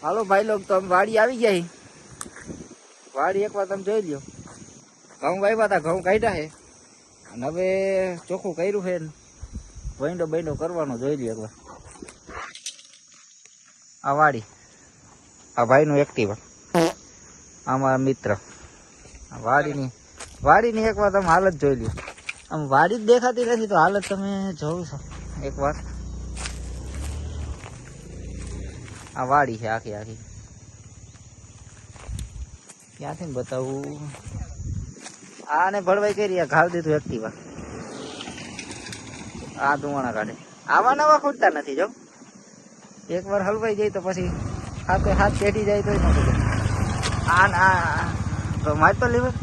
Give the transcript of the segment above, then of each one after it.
હાલો ભાઈ લોગ, તો વાડી આવી ગયા. વાડી એક વાર તમે જોઈ લ્યો. ઘઉં વાવ્યા હતા, ઘઉં કાઢ્યા છે અને હવે ચોખ્ખું કર્યું છે. ભઈંડો બઈંડો કરવાનો જોઈ લ્યો એકવાર. આ વાડી, આ ભાઈનું એક્ટિવા, આ મારા મિત્ર. વાડીની એકવાર તમે હાલત જોઈ લ્યો. આમ વાડી જ દેખાતી નથી તો હાલત તમે જોઉં છો એકવાર. આ વાડી છે આખી આખી. ક્યાંથી બતાવું? આને ભળવાઈ કરી ઘાલ દીધું એક્ટિવા. આ ધુવાણા કાઢે. આવા નવા ખૂટતા નથી જો. એકવાર હલવાઈ જાય તો પછી હાથે હાથ પેટી જાય તો આ ના તો માર તો લેવું.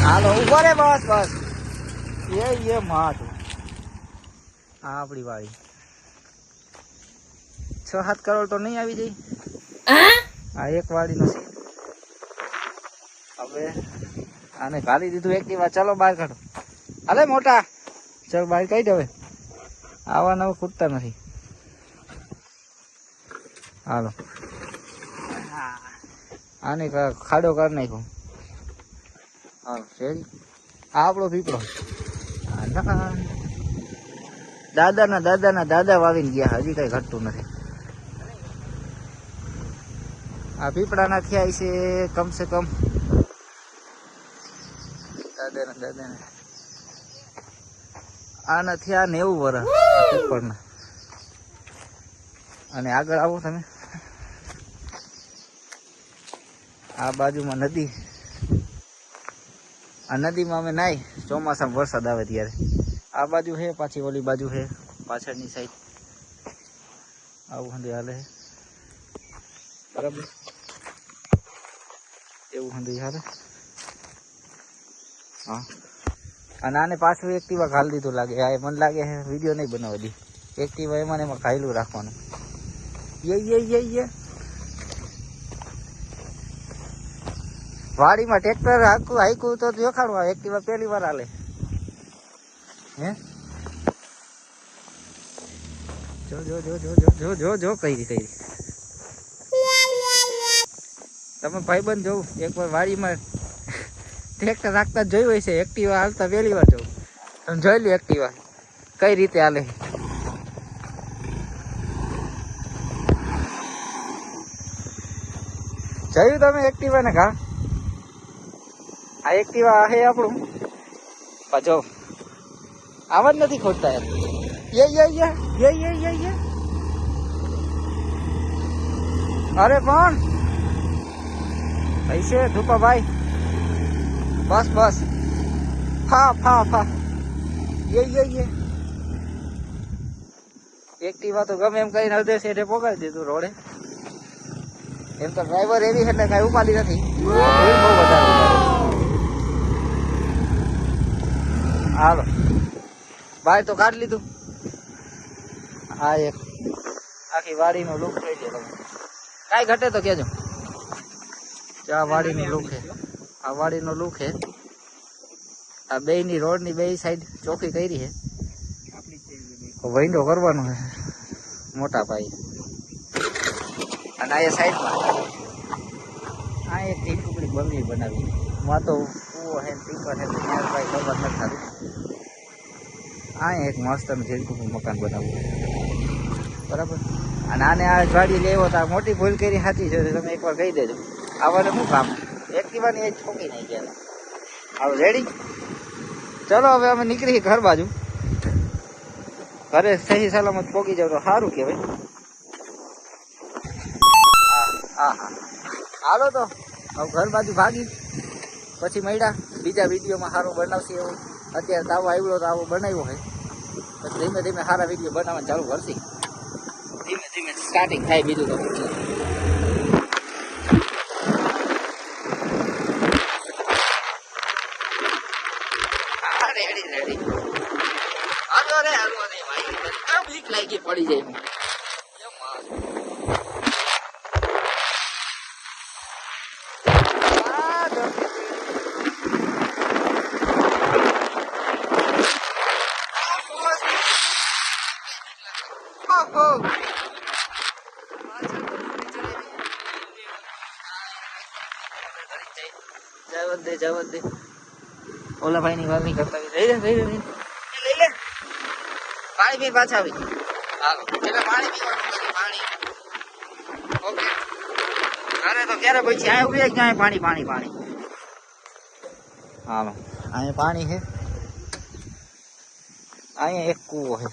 હાલો ઉભો રે, બસ બસ. એ માથ. આ આપણી વાડી 6-7 કરોડ તો નહીં આવી જાય. આ એક વાડીનો છે. હવે આને ઘાલી દીધું એક્ટિવા. ચાલો બહાર કાઢો. હાલે મોટા, ચાલ બહાર કાઢી. હવે આવા નવા ખૂટતા નથી. હાલો આને ખાડો કરી નાખો. હાલો રેડી. આ આપણો પીપળો. દાદાના દાદા વાવીને ગયા, હજી કઈ ઘટતું નથી. આ પીપળાના થયા છે કમસે કમ દાદાના આના થયા 90 વર્ષ પીપળના. અને આગળ આવો તમે. આ બાજુમાં નદી. આ નદીમાં અમે નાઈ ચોમાસામાં વરસાદ આવે ત્યારે. આ બાજુ છે, પાછી ઓલી બાજુ છે પાછળની સાઈડ. આવું હંધું હાલે છે બરાબર. એવું હંધું હાલે. હા. અને આને પાછું એક્ટિવા ઘાલી દીધું લાગે. આ મને લાગે છે વિડીયો નહીં બનાવવા દી. એક્ટિવા એમાં ઘાયલું રાખવાનું. વાડીમાં ટ્રેક્ટર હાઈકું તો દેખાડવા. એક્ટિવા પહેલી વાર હાલે. હે જો કઈ તમે ભાઈબંધ જોવું એકવાર વાડીમાં ટ્રેક્ટર રાખતા જોયું હોય છે. એક્ટિવા હાલતા પહેલી વાર જોવું. તમે જોઈ લો એક્ટિવા કઈ રીતે હાલે. જોયું તમે એક્ટિવા ને ઘા? આ એક્ટિવા છે આપણું. પાછો આવા જ નથી ખોટતા યાર. અરે પણ પૈસે ધુપા ભાઈ. બસ બસ. ફા એક્ટિવા તો ગમે એમ કરીને અડધે સેઠે પોગાડી દીધું રોડે. એમ તો ડ્રાઈવર એવી એટલે કઈ ઉપાડી નથી. બહુ વધારે. હાલો બહાર તો કાઢી લીધું. આ એક આખી વાડીનો લુક થઈ ગયો. તમે કાંઈ ઘટે તો કેજો. આ વાડીનો લુક છે. આ વાડીનો લુક છે. આ બેયની રોડની બે સાઈડ ચોખ્ખી કરી છે. વિન્ડો કરવાનો છે મોટા પાયે. અને આ સાઈડમાં આ એક ટીપુકડી બંગલી બનાવી. માં તો કૂવો છે, ટીપર છે, ત્યાં ભાઈ ખબર નથી થતી. આ એક મસ્ત ઝીણકું મકાન બનાવવું બરાબર. અને આને આ ગાડી લેવો તો મોટી ભૂલ કરી સાચી છે. તમે એકવાર કહી દેજો. આવાને શું કામ? એક્ટિવાની એ ઠોકી નહીં ગયા. હવે રેડી. ચલો હવે અમે નીકળી ઘર બાજુ. ઘરે સહી સલામત પહોંચી જાવ તો સારું કહેવાય. હા હાલો તો હવે ઘર બાજુ ભાગી. પછી મળ્યા બીજા વિડીયોમાં. સારું બનાવશે એવું. અત્યારે તાવો આવ્યો તો આવો બનાવ્યો હોય. પછી ધીમે ધીમે સારા વિડીયો બનાવવાનું ચાલુ કરશે. ધીમે ધીમે સ્ટાર્ટિંગ થાય. બીજું તો રેડી. હાલો રે ભાઈ. બીક લાગી પડી જાય. Oh! જવા દે. ઓલા ભાઈ ની વારની કરતા લઈ લે લઈ લે પાણી પી પાછા આવી. હાલો એટલે પાણી પીવાનું છે પાણી. ઓકે અરે તો ક્યારે પછી આ ઉભી ક્યાં પાણી પાણી પાણી. હાલો અહીંયા પાણી છે. અહીંયા એક કૂવો છે.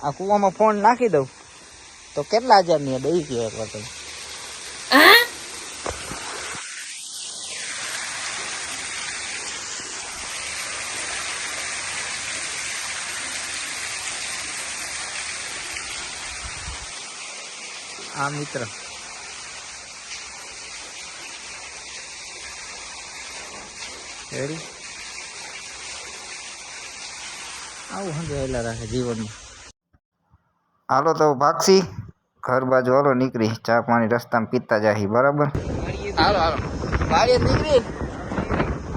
આ કૂવામાં ફોન નાખી દઉં તો કેટલા હજારની દઈ ગયો એક વાર તમે. આ મિત્ર રેડી આવું સમજાયેલા રાખે જીવનમાં. હાલો તો ભાગશી ઘર બાજુ હાલો નીકળી ચા પાણી રસ્તામાં પીતા જાય બરાબર. હાલો હાલો વાડીએ નીકળી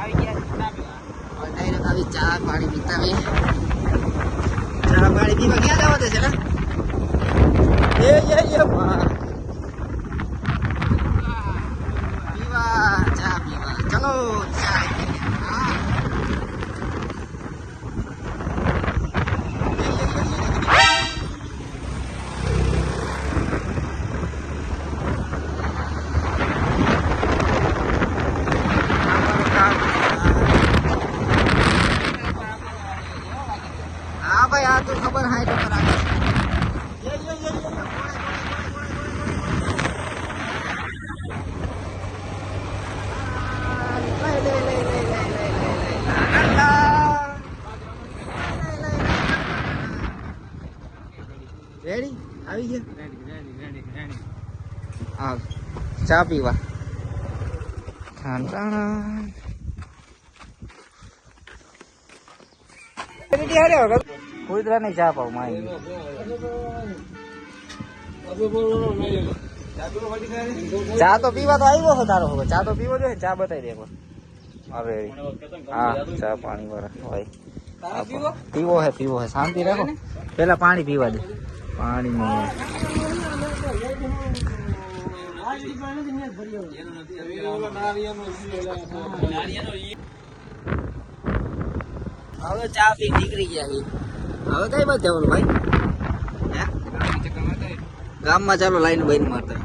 આવી ચા પાણી પીતા ચા પાણી પીવા ક્યાં જવા દે છે ને પીવા ચા પીવા ચલો ચા. હા ભાઈ આ તો ખબર હાય તો રાખે. રેડી આવી ગયા હા ચા પીવા. કુતરા ની ચા પાવ માં ચા તો પીવા તો આવ્યો છે તારો હવે ચા તો પીવો જોઈએ ચા બતાવી દે. હવે હા ચા પાણી વાળા હોય પીવો હે શાંતિ રાખો. પેલા પાણી પીવા દે. પાણી હવે ચા પી નીકળી ગયા. હવે કઈ બાજુ જવાનું ભાઈ? ગામમાં ચાલો લાઈન બાઈન મારતા.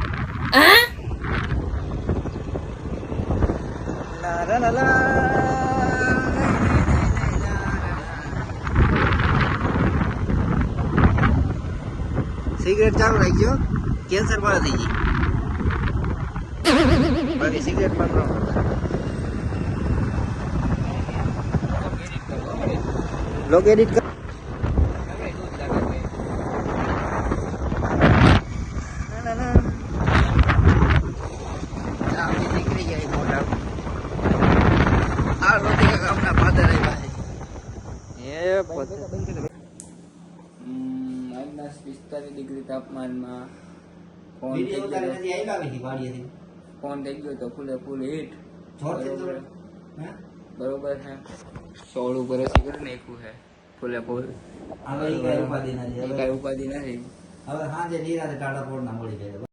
સિગરેટ ચાલુ રાખજો કેન્સર વાળા થઈ જાય. બાકી સિગરેટ પણ લોગ એડિટ કર. નીકળી જાય મોટા આ રોટી ગામના ફાધર આવ્યા છે. 45 તાપમાનમાં ફોન થઈ ગયો તો ફૂલે ફૂલ હીટ બરોબર છે. 16 ઉપર કરી નાખ્યું છે ફૂલે ફૂલ. કઈ ઉપાધિ નથી. હવે સાંજે નિરાતે ટાટા પોડ ના મળી જાય